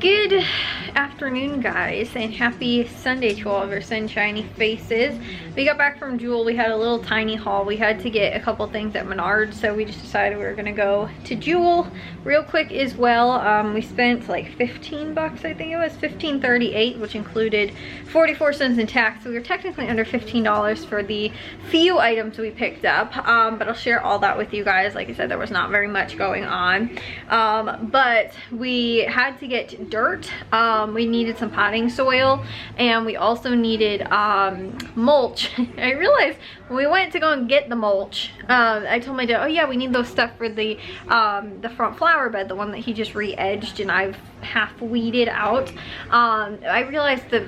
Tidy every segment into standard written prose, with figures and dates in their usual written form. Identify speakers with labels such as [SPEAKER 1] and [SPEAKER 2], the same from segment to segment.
[SPEAKER 1] Good afternoon, guys, and happy Sunday to all of our sunshiny faces. We got back from Jewel. We had a little tiny haul. We had to get a couple things at Menards, so we just decided we were gonna go to Jewel real quick as well. We spent like 15 bucks, I think it was $15.38, which included 44 cents in tax. So we were technically under $15 for the few items we picked up, but I'll share all that with you guys. Like I said, there was not very much going on, but we had to get dirt. We needed some potting soil, and we also needed mulch. I realized when we went to go and get the mulch, I told my dad, oh yeah, we need those stuff for the front flower bed, the one that he just re-edged and I've half weeded out. I realized the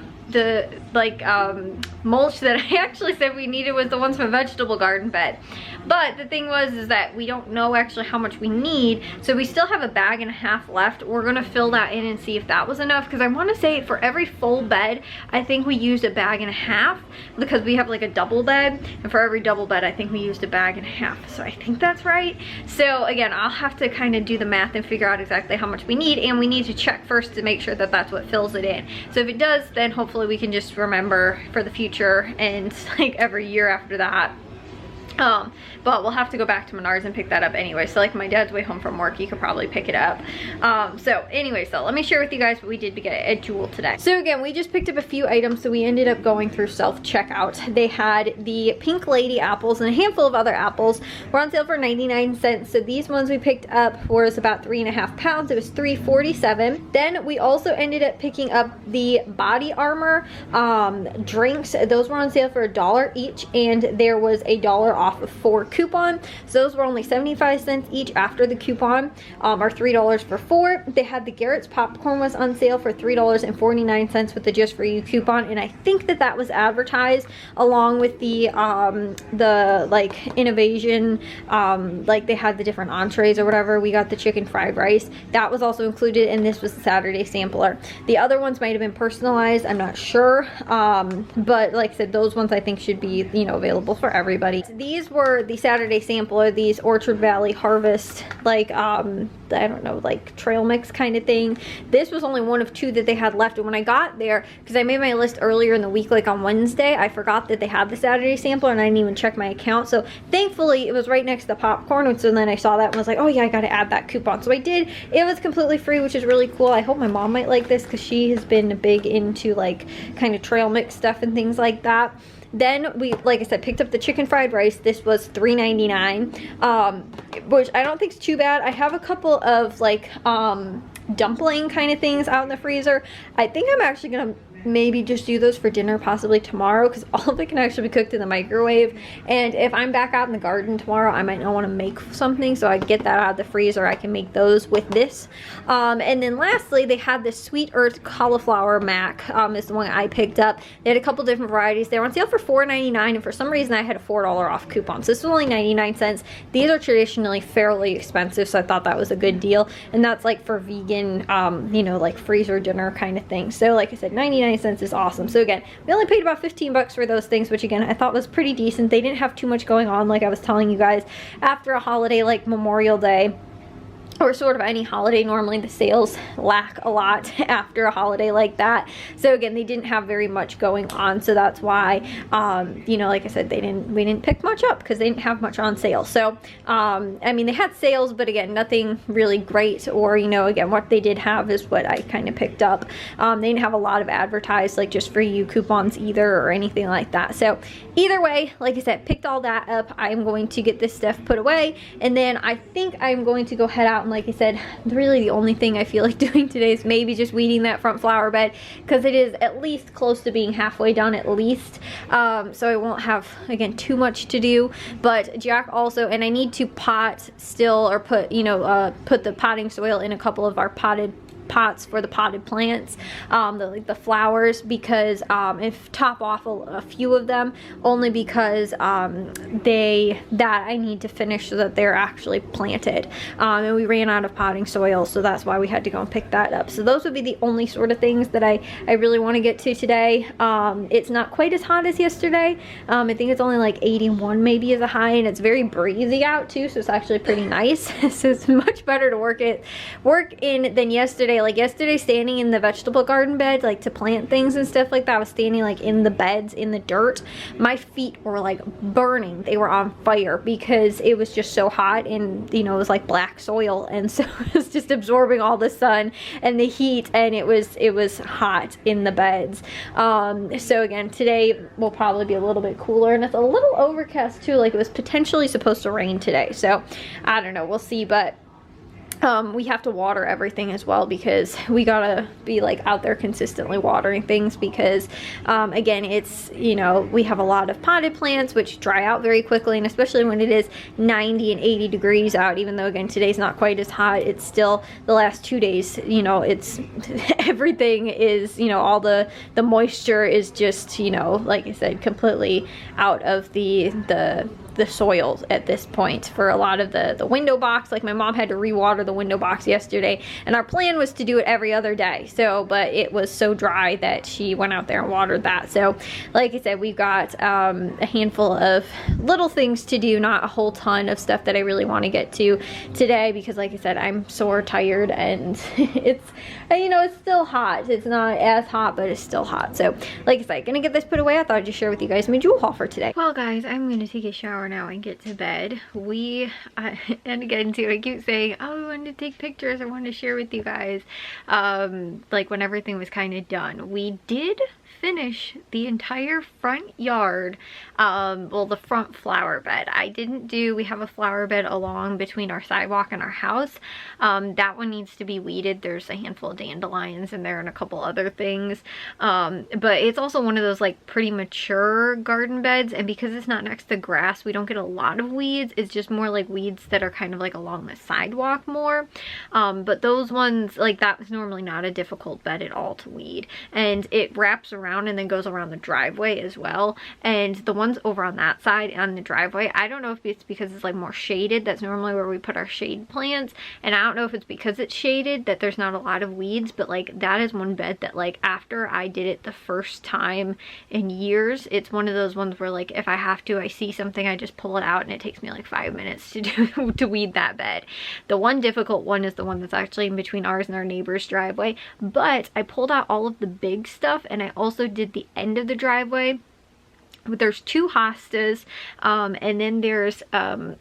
[SPEAKER 1] mulch that I actually said we needed was the ones from vegetable garden bed. But the thing was is that we don't know actually how much we need, so we still have a bag and a half left. We're gonna fill that in and see if that was enough, because I want to say for every full bed I think we used a bag and a half, because we have like a double bed, and for every double bed I think we used a bag and a half, so I think that's right. So again, I'll have to kind of do the math and figure out exactly how much we need, and we need to check first to make sure that that's what fills it in. So if it does, then hopefully we can just remember for the future and like every year after that. But we'll have to go back to Menards and pick that up anyway. So like my dad's way home from work, he could probably pick it up. So anyway, so let me share with you guys what we did to get at Jewel today. So again, we just picked up a few items, so we ended up going through self-checkout. They had the Pink Lady apples and a handful of other apples. Were on sale for 99 cents. So these ones we picked up was about 3.5 pounds. It was $3.47. Then we also ended up picking up the Body Armor drinks. Those were on sale for $1 each, and there was $1 off of 4 coupon. So those were only 75 cents each after the coupon, or $3 for 4. They had the Garrett's popcorn was on sale for $3.49 with the Just For You coupon, and I think that that was advertised along with the like innovation, like they had the different entrees or whatever. We got the chicken fried rice, that was also included, and this was the Saturday sampler. The other ones might have been personalized, I'm not sure, but like I said, those ones I think should be, you know, available for everybody. These were the Saturday sampler, these Orchard Valley Harvest, like I don't know, like trail mix kind of thing. This was only one of 2 that they had left, and when I got there, because I made my list earlier in the week, like on Wednesday, I forgot that they had the Saturday sampler, and I didn't even check my account. So thankfully it was right next to the popcorn, and so then I saw that and was like, oh yeah, I gotta add that coupon. So I did. It was completely free, which is really cool. I hope my mom might like this, because she has been big into like kind of trail mix stuff and things like that. Then we, like I said, picked up the chicken fried rice. This was $3.99, which I don't think is too bad. I have a couple of like dumpling kind of things out in the freezer. I think I'm actually gonna maybe just do those for dinner possibly tomorrow, because all of it can actually be cooked in the microwave, and if I'm back out in the garden tomorrow, I might not want to make something, so I get that out of the freezer. I can make those with this. And then lastly, they had this Sweet Earth cauliflower mac, is the one I picked up. They had a couple different varieties. They were on sale for $4.99, and for some reason I had a $4 off coupon, so this was only 99 cents. These are traditionally fairly expensive, so I thought that was a good deal, and that's like for vegan, you know, like freezer dinner kind of thing. So like I said, 99 cents is awesome. So again, we only paid about 15 bucks for those things, which again I thought was pretty decent. They didn't have too much going on, like I was telling you guys. After a holiday like Memorial Day, or sort of any holiday, normally the sales lack a lot after a holiday like that. So again, they didn't have very much going on, so that's why, you know, like I said, we didn't pick much up because they didn't have much on sale. So I mean, they had sales, but again, nothing really great, or you know, again, what they did have is what I kind of picked up. They didn't have a lot of advertised like Just For You coupons either, or anything like that. So either way, like I said, picked all that up. I'm going to get this stuff put away, and then I think I'm going to go head out, and like I said, really the only thing I feel like doing today is maybe just weeding that front flower bed, because it is at least close to being halfway done at least. So I won't have, again, too much to do. But Jack also, and I need to pot still, or put, you know, put the potting soil in a couple of our potted pots for the potted plants, the flowers, because if top off a few of them, only because that I need to finish so that they're actually planted, and we ran out of potting soil, so that's why we had to go and pick that up. So those would be the only sort of things that I really want to get to today. It's not quite as hot as yesterday. I think it's only like 81 maybe as a high, and it's very breezy out too, so it's actually pretty nice. So it's much better to work in than yesterday, yesterday. Like yesterday, standing in the vegetable garden bed, like to plant things and stuff like that, I was standing like in the beds, in the dirt. My feet were like burning. They were on fire because it was just so hot, and you know, it was like black soil, and so it was just absorbing all the sun and the heat, and it was hot in the beds. So again, today will probably be a little bit cooler, and it's a little overcast too. Like it was potentially supposed to rain today, so I don't know, we'll see. But we have to water everything as well, because we gotta be like out there consistently watering things, because again, it's, you know, we have a lot of potted plants which dry out very quickly, and especially when it is 90 and 80 degrees out. Even though again today's not quite as hot, it's still, the last 2 days, you know, it's everything is, you know, all the moisture is just, you know, like I said, completely out of the soils at this point for a lot of the window box. Like my mom had to rewater the window box yesterday, and our plan was to do it every other day, so but it was so dry that she went out there and watered that. So like I said, we've got a handful of little things to do, not a whole ton of stuff that I really want to get to today, because like I said, I'm sore tired, and it's, you know, it's still hot. It's not as hot, but it's still hot. So like I said, gonna get this put away. I thought I'd just share with you guys my jewel haul for today. Well guys, I'm gonna take a shower now and get to bed. And again too, I keep saying, oh, I wanted to take pictures, I wanted to share with you guys, like when everything was kind of done. We did finish the entire front yard, well, the front flower bed. We have a flower bed along between our sidewalk and our house. That one needs to be weeded. There's a handful of dandelions in there and a couple other things, but it's also one of those like pretty mature garden beds, and because it's not next to grass, we don't get a lot of weeds. It's just more like weeds that are kind of like along the sidewalk more, but those ones, like that was normally not a difficult bed at all to weed, and it wraps around and then goes around the driveway as well. And the ones over on that side on the driveway, I don't know if it's because it's like more shaded. That's normally where we put our shade plants, and I don't know if it's because it's shaded that there's not a lot of weeds, but like that is one bed that, like, after I did it the first time in years, it's one of those ones where like if I have to, I see something, I just pull it out, and it takes me like 5 minutes to do to weed that bed. The one difficult one is the one that's actually in between ours and our neighbor's driveway, but I pulled out all of the big stuff, and I also did the end of the driveway. There's 2 hostas, and then there's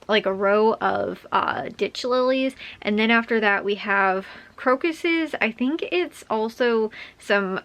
[SPEAKER 1] like a row of ditch lilies, and then after that we have crocuses. I think it's also some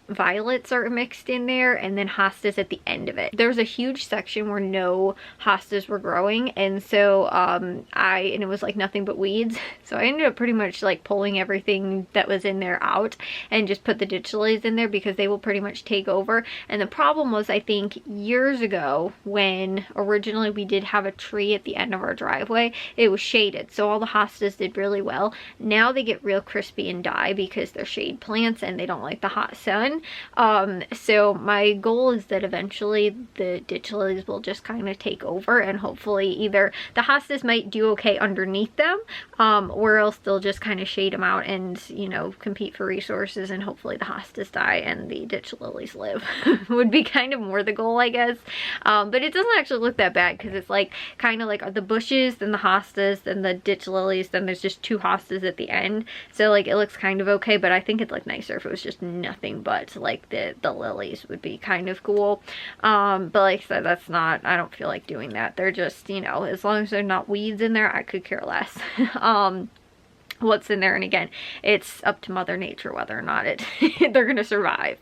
[SPEAKER 1] violets are mixed in there, and then hostas at the end of it. There's a huge section where no hostas were growing, and so and it was like nothing but weeds, so I ended up pretty much like pulling everything that was in there out and just put the ditch lilies in there, because they will pretty much take over. And the problem was, I think years ago, when originally we did have a tree at the end of our driveway, it was shaded, so all the hostas did really well. Now they get real crispy and die because they're shade plants and they don't like the hot sun. So my goal is that eventually the ditch lilies will just kind of take over, and hopefully either the hostas might do okay underneath them, or else they'll just kind of shade them out and, you know, compete for resources, and hopefully the hostas die and the ditch lilies live. Would be kind of more the goal, I guess. But it doesn't actually look that bad, because it's like kind of like the bushes, then the hostas, then the ditch lilies, then there's just 2 hostas at the end. So like it looks kind of okay, but I think it's like nicer if it was just nothing but like the lilies would be kind of cool. But like I said, that's not, I don't feel like doing that. They're just, you know, as long as they're not weeds in there, I could care less. What's in there, and again, it's up to Mother Nature whether or not they're gonna survive.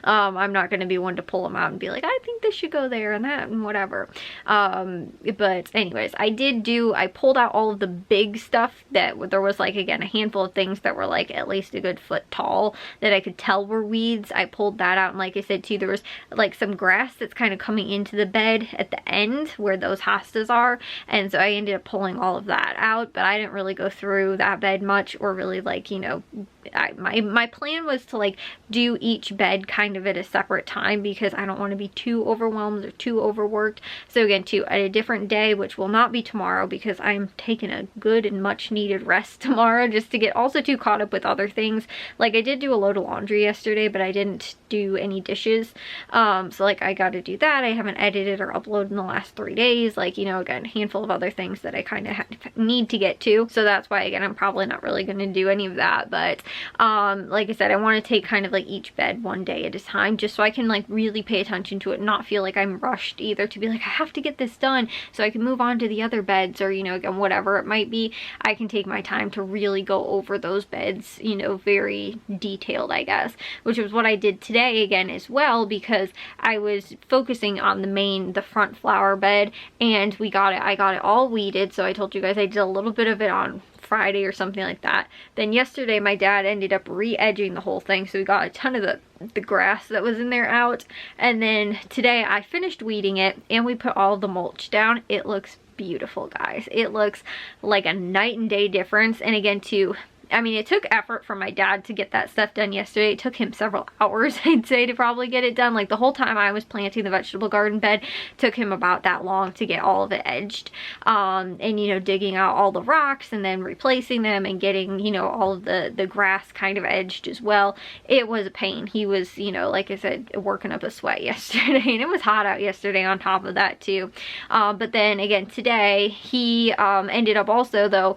[SPEAKER 1] I'm not gonna be one to pull them out and be like, I think this should go there and that and whatever. But anyways, I pulled out all of the big stuff that there was, like, again, a handful of things that were like at least a good foot tall that I could tell were weeds. I pulled that out, and like I said too, there was like some grass that's kind of coming into the bed at the end where those hostas are, and so I ended up pulling all of that out, but I didn't really go through that bed much, or really, like, you know, my plan was to like do each bed kind of at a separate time, because I don't want to be too overwhelmed or too overworked. So again too, at a different day, which will not be tomorrow, because I'm taking a good and much needed rest tomorrow, just to get also too caught up with other things. Like I did do a load of laundry yesterday, but I didn't do any dishes, so like I got to do that. I haven't edited or uploaded in the last 3 days, like, you know, again, a handful of other things that I kind of need to get to. So that's why, again, I'm probably not not really going to do any of that. But like I said, I want to take kind of like each bed one day at a time, just so I can like really pay attention to it, not feel like I'm rushed either to be like, I have to get this done so I can move on to the other beds, or, you know, again, whatever it might be. I can take my time to really go over those beds, you know, very detailed, I guess, which was what I did today again as well, because I was focusing on the front flower bed, and I got it all weeded. So I told you guys I did a little bit of it on Friday or something like that. Then yesterday my dad ended up re-edging the whole thing, so we got a ton of the grass that was in there out. And then today I finished weeding it and we put all the mulch down. It looks beautiful, guys. It looks like a night and day difference. And again, too, I mean, it took effort for my dad to get that stuff done yesterday. It took him several hours, I'd say, to probably get it done. Like, the whole time I was planting the vegetable garden bed, took him about that long to get all of it edged. And, you know, digging out all the rocks and then replacing them and getting, you know, all of the grass kind of edged as well. It was a pain. He was, you know, like I said, working up a sweat yesterday, and it was hot out yesterday on top of that too. But then again, today, he ended up also, though,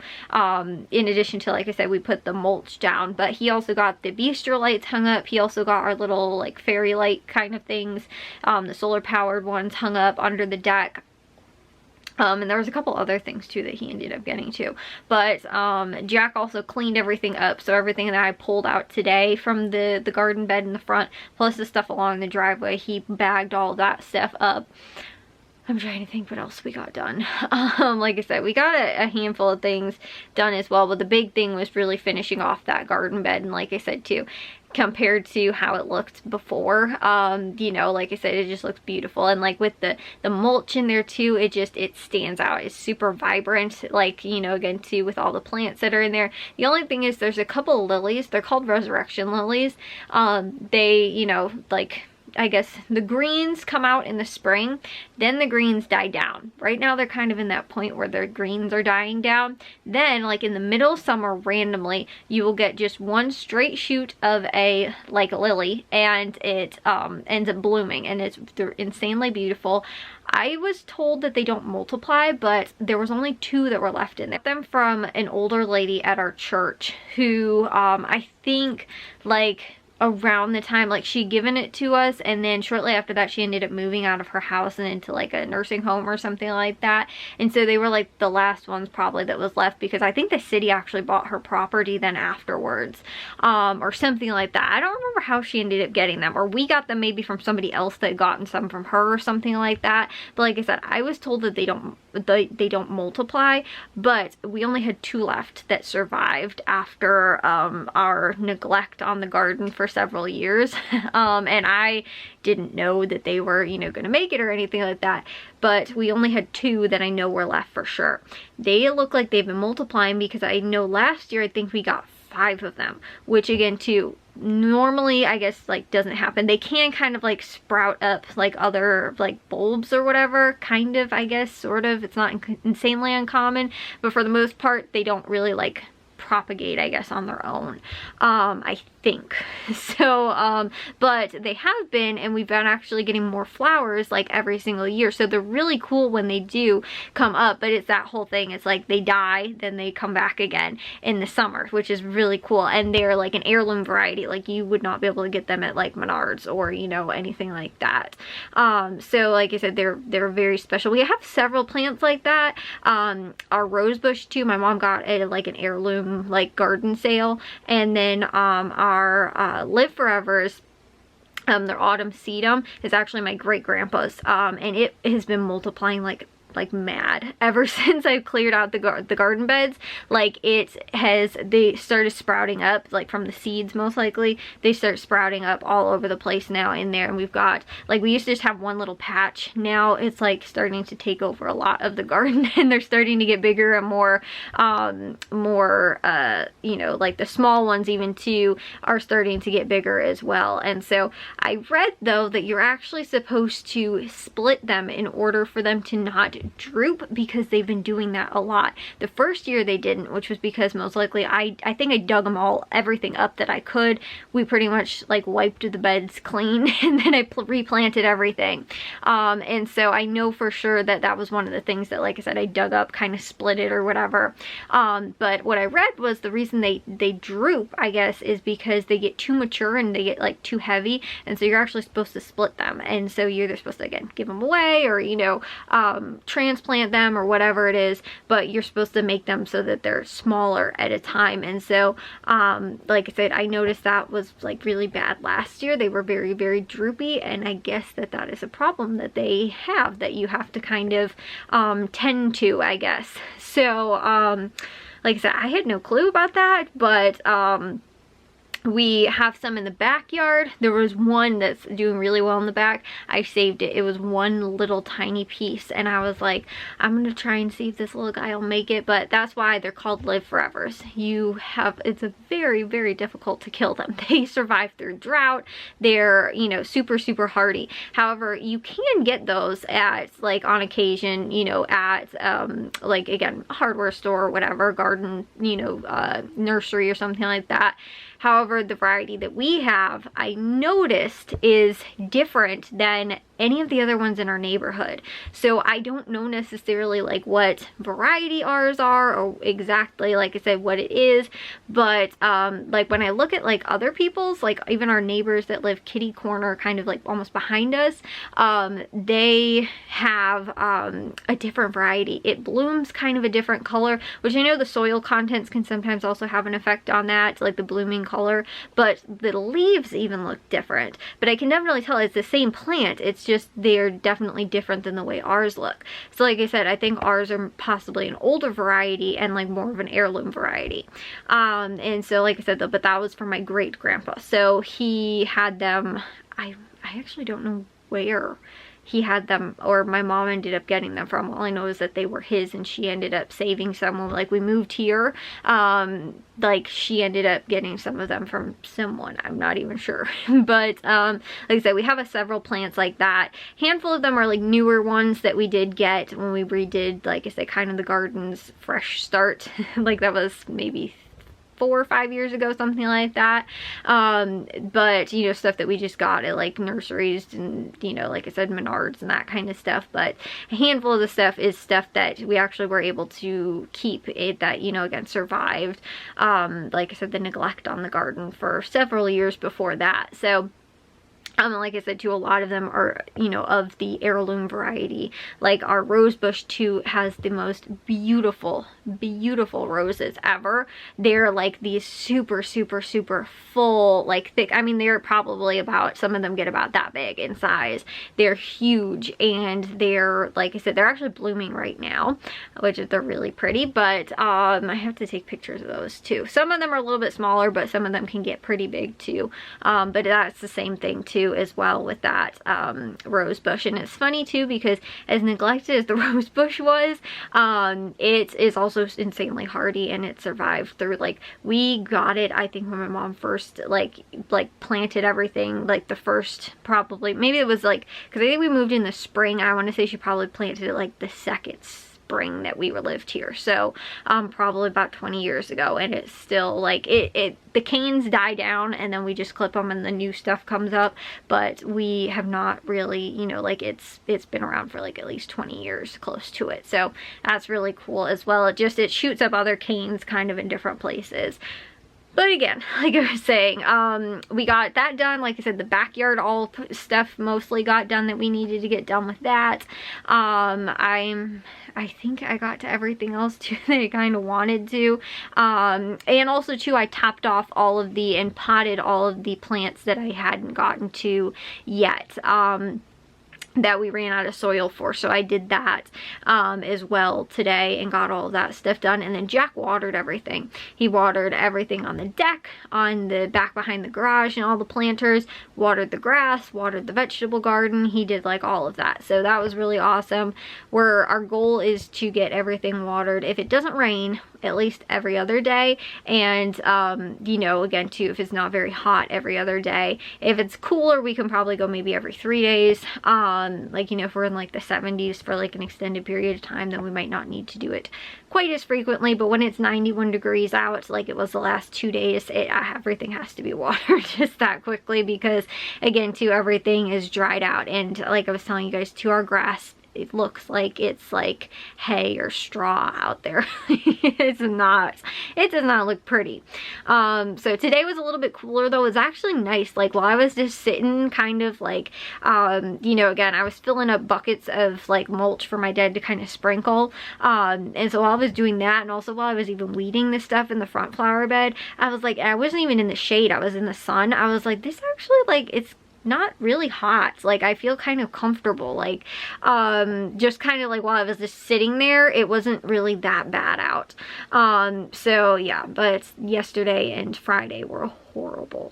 [SPEAKER 1] in addition to, like I said, we put the mulch down, but he also got the bistro lights hung up. He also got our little like fairy light kind of things, the solar powered ones hung up under the deck. And there was a couple other things too that he ended up getting too. But Jack also cleaned everything up. So everything that I pulled out today from the garden bed in the front, plus the stuff along the driveway, he bagged all that stuff up. I'm trying to think what else we got done. Like I said, we got a handful of things done as well, but the big thing was really finishing off that garden bed. And like I said too, compared to how it looked before, you know, like I said, it just looks beautiful. And like with the mulch in there too, it stands out. It's super vibrant, like, you know, again too, with all the plants that are in there. The only thing is there's a couple of lilies. They're called resurrection lilies. They, you know, like, I guess the greens come out in the spring, then the greens die down. Right now they're kind of in that point where their greens are dying down. Then like in the middle of summer, randomly, you will get just one straight shoot of a like lily, and it ends up blooming, and they're insanely beautiful. I was told that they don't multiply, but there was only 2 that were left in there. Them from an older lady at our church who I think like around the time, like, she'd given it to us, and then shortly after that she ended up moving out of her house and into like a nursing home or something like that. And so they were like the last ones probably that was left, because I think the city actually bought her property then afterwards, or something like that. I don't remember how she ended up getting them, or we got them maybe from somebody else that had gotten some from her or something like that. But like I said, I was told that they don't multiply, but we only had 2 left that survived after our neglect on the garden for several years. And I didn't know that they were, you know, gonna make it or anything like that, but we only had 2 that I know were left for sure. They look like they've been multiplying, because I know last year I think we got 5 of them, which again too, normally I guess like doesn't happen. They can kind of like sprout up like other like bulbs or whatever, kind of, I guess, sort of. It's not insanely uncommon, but for the most part they don't really like propagate, I guess, on their own, I think. So but they have been, and we've been actually getting more flowers like every single year, so they're really cool when they do come up. But it's that whole thing, it's like they die, then they come back again in the summer, which is really cool. And they're like an heirloom variety, like you would not be able to get them at like Menards or, you know, anything like that. So like I said, they're very special. We have several plants like that. Our rose bush too, my mom got at like an heirloom like garden sale. And then our Live Forevers, their autumn sedum, is actually my great grandpa's, and it has been multiplying like mad ever since I've cleared out the garden beds. Like they started sprouting up, like from the seeds most likely. They start sprouting up all over the place now in there, and we've got, like, we used to just have one little patch. Now it's like starting to take over a lot of the garden, and they're starting to get bigger and more, you know, like the small ones even too are starting to get bigger as well. And so I read though that you're actually supposed to split them in order for them to not droop because they've been doing that a lot. The first year they didn't, which was because most likely I think I dug them everything up that I could. We pretty much like wiped the beds clean and then I replanted everything. And so I know for sure that that was one of the things that, like I said, I dug up, kind of split it or whatever. But what I read was the reason they droop, I guess, is because they get too mature and they get like too heavy, and so you're actually supposed to split them. And so you're either supposed to, again, give them away or, you know, transplant them or whatever it is, but you're supposed to make them so that they're smaller at a time. And so like I said, I noticed that was like really bad last year. They were very, very droopy, and I guess that that is a problem that they have that you have to kind of tend to, I guess. So like I said, I had no clue about that, but we have some in the backyard. There was one that's doing really well in the back. I saved it. It was one little tiny piece, and I was like, I'm gonna try and see if this little guy will make it. But that's why they're called live forevers. It's a very, very difficult to kill them. They survive through drought. They're, you know, super, super hardy. However, you can get those at, like, on occasion, you know, at like, again, a hardware store or whatever, garden, you know, nursery or something like that. However, the variety that we have, I noticed, is different than any of the other ones in our neighborhood. So I don't know necessarily like what variety ours are or exactly, like I said, what it is. But like when I look at like other people's, like even our neighbors that live kitty corner kind of like almost behind us, they have a different variety. It blooms kind of a different color, which I know the soil contents can sometimes also have an effect on that, like the blooming color, but the leaves even look different. But I can definitely tell it's the same plant. It's just they're definitely different than the way ours look. So like I said, I think ours are possibly an older variety and like more of an heirloom variety. And so like I said, though, but that was from my great grandpa. So he had them, I actually don't know where he had them, or my mom ended up getting them from. All I know is that they were his, and she ended up saving some when, like, we moved here. Like, she ended up getting some of them from someone, I'm not even sure. But like I said, we have several plants like that. Handful of them are like newer ones that we did get when we redid, like I said, kind of the garden's fresh start. Like that was maybe 4 or 5 years ago, something like that. But you know, stuff that we just got at like nurseries and, you know, like I said, Menards and that kind of stuff. But a handful of the stuff is stuff that we actually were able to keep it, that, you know, again, survived, like I said, the neglect on the garden for several years before that. So like I said, too, a lot of them are, you know, of the heirloom variety. Like our rose bush too has the most beautiful, beautiful roses ever. They're like these super, super, super full, like thick. I mean, they're probably about, some of them get about that big in size. They're huge, and they're, like I said, they're actually blooming right now, which is, they're really pretty. But I have to take pictures of those too. Some of them are a little bit smaller, but some of them can get pretty big too. But that's the same thing too as well with that rose bush. And it's funny too, because as neglected as the rose bush was, it is also insanely hardy, and it survived through, like, we got it, I think, when my mom first like planted everything, like the first, probably, maybe it was like, because I think we moved in the spring. I want to say she probably planted it like the second spring that we lived here, so probably about 20 years ago. And it's still like the canes die down, and then we just clip them and the new stuff comes up. But we have not really, you know, like it's been around for like at least 20 years, close to it. So that's really cool as well. It shoots up other canes kind of in different places. But again, like I was saying, we got that done. Like I said, the backyard, all stuff mostly got done that we needed to get done with that. I think I got to everything else too that I kind of wanted to. And also too, I topped off all of and potted all of the plants that I hadn't gotten to yet. That we ran out of soil for, so I did that as well today and got all of that stuff done. And then Jack watered everything. He watered everything on the deck, on the back behind the garage, and all the planters, watered the grass, watered the vegetable garden. He did like all of that, so that was really awesome. Our goal is to get everything watered, if it doesn't rain, at least every other day. And you know, again too, if it's not very hot, every other day. If it's cooler, we can probably go maybe every 3 days. Like, you know, if we're in like the 70s for like an extended period of time, then we might not need to do it quite as frequently. But when it's 91 degrees out, like it was the last 2 days, everything has to be watered just that quickly, because again, too, everything is dried out. And like I was telling you guys, too, our grass, it looks like it's like hay or straw out there. It does not look pretty. So today was a little bit cooler though. It was actually nice. Like while I was just sitting kind of like, you know, again, I was filling up buckets of like mulch for my dad to kind of sprinkle. And so while I was doing that, and also while I was even weeding this stuff in the front flower bed, I was like, I wasn't even in the shade, I was in the sun. I was like, this actually, like, it's not really hot. Like I feel kind of comfortable, like just kind of like while I was just sitting there, it wasn't really that bad out. So yeah, but yesterday and Friday were horrible,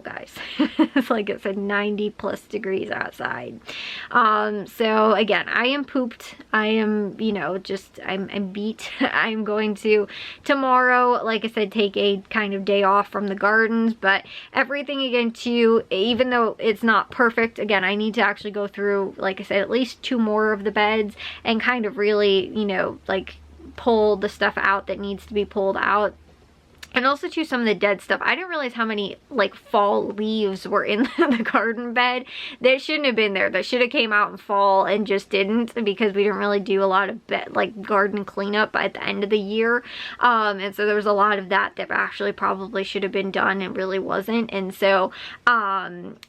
[SPEAKER 1] guys. It's like I said, 90+ degrees outside. So again, I am pooped. I am, you know, just I'm beat. I'm going to tomorrow, like I said, take a kind of day off from the gardens, but everything again too, even though it's not perfect, again, I need to actually go through, like I said, at least 2 more of the beds and kind of really, you know, like pull the stuff out that needs to be pulled out. And also too, some of the dead stuff. I didn't realize how many like fall leaves were in the garden bed that shouldn't have been there. That should have came out in fall and just didn't, because we didn't really do a lot of like garden cleanup at the end of the year. And so there was a lot of that actually probably should have been done and really wasn't. And so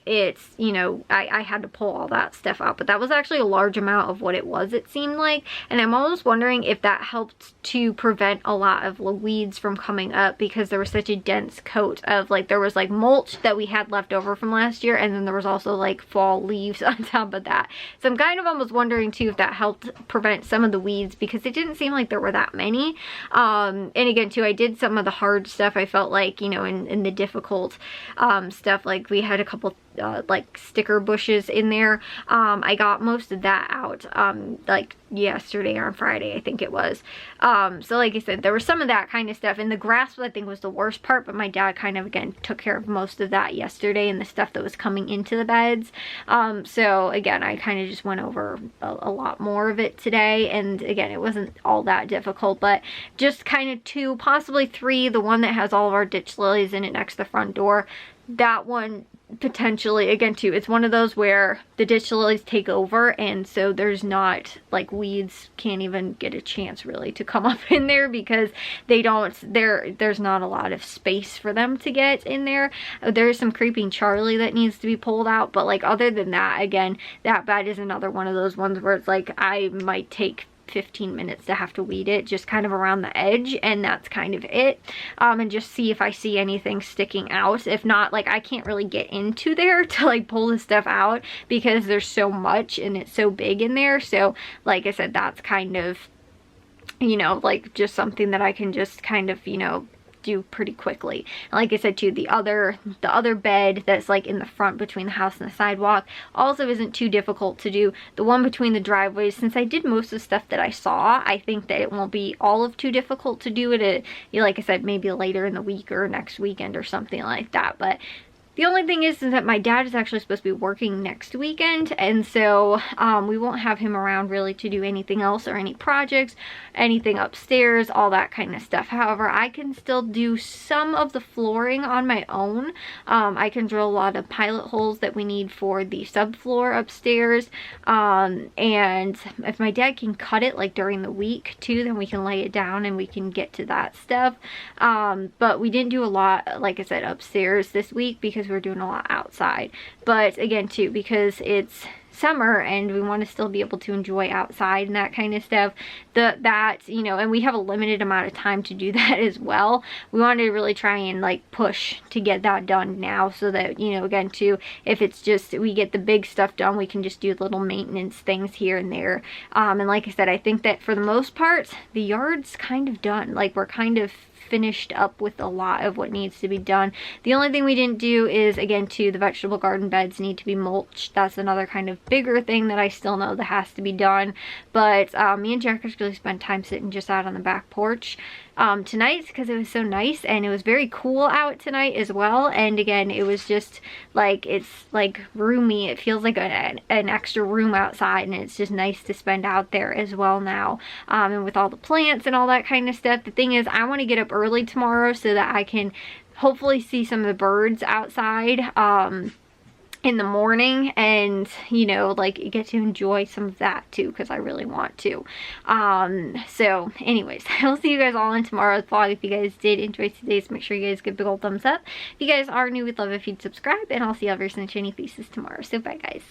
[SPEAKER 1] it's, you know, I had to pull all that stuff out. But that was actually a large amount of what it was, it seemed like. And I'm almost wondering if that helped to prevent a lot of weeds from coming up, because there was such a dense coat of like, there was like mulch that we had left over from last year, and then there was also like fall leaves on top of that. So I'm kind of almost wondering too if that helped prevent some of the weeds, because it didn't seem like there were that many. And again too, I did some of the hard stuff. I felt like, you know, in the difficult stuff, like we had a couple like sticker bushes in there. I got most of that out like yesterday or on Friday, I think it was. So like I said, there was some of that kind of stuff, and the grass I think was the worst part, but my dad kind of again took care of most of that yesterday, and the stuff that was coming into the beds. So again, I kind of just went over a lot more of it today, and again, it wasn't all that difficult, but just kind of 2, possibly 3, the one that has all of our ditch lilies in it next to the front door, that one potentially, again too, it's one of those where the ditch lilies take over, and so there's not like, weeds can't even get a chance really to come up in there, because they don't, there's not a lot of space for them to get in there. There's some creeping Charlie that needs to be pulled out, but like other than that, again, that bed is another one of those ones where it's like I might take 15 minutes to have to weed it just kind of around the edge, and that's kind of it. And just see if I see anything sticking out. If not, like I can't really get into there to like pull the stuff out, because there's so much and it's so big in there. So like I said, that's kind of, you know, like just something that I can just kind of, you know, do pretty quickly. And like I said too, the other bed that's like in the front between the house and the sidewalk also isn't too difficult to do. The one between the driveways, since I did most of the stuff that I saw, I think that it won't be all of too difficult to do it. You know, like I said, maybe later in the week or next weekend or something like that. But the only thing is that my dad is actually supposed to be working next weekend, and so we won't have him around really to do anything else or any projects, anything upstairs, all that kind of stuff. However, I can still do some of the flooring on my own. I can drill a lot of pilot holes that we need for the subfloor upstairs, and if my dad can cut it like during the week too, then we can lay it down and we can get to that stuff. But we didn't do a lot, like I said, upstairs this week, because we're doing a lot outside. But again too, because it's summer and we want to still be able to enjoy outside and that kind of stuff, that you know, and we have a limited amount of time to do that as well. We want to really try and like push to get that done now, so that, you know, again too, if it's just we get the big stuff done, we can just do little maintenance things here and there. And like I said, I think that for the most part the yard's kind of done. Like we're kind of finished up with a lot of what needs to be done. The only thing we didn't do is, again too, the vegetable garden beds need to be mulched. That's another kind of bigger thing that I still know that has to be done. But me and Jack actually spent time sitting just out on the back porch tonight because it was so nice, and it was very cool out tonight as well. And again, it was just like, it's like roomy. It feels like an extra room outside, and it's just nice to spend out there as well now. And with all the plants and all that kind of stuff. The thing is, I want to get up early tomorrow so that I can hopefully see some of the birds outside in the morning, and you know, like get to enjoy some of that too, because I really want to. So anyways, I'll see you guys all in tomorrow's vlog. If you guys did enjoy today's, make sure you guys give a big old thumbs up. If you guys are new, we'd love if you'd subscribe, and I'll see you all very soon, shiny faces tomorrow. So bye guys.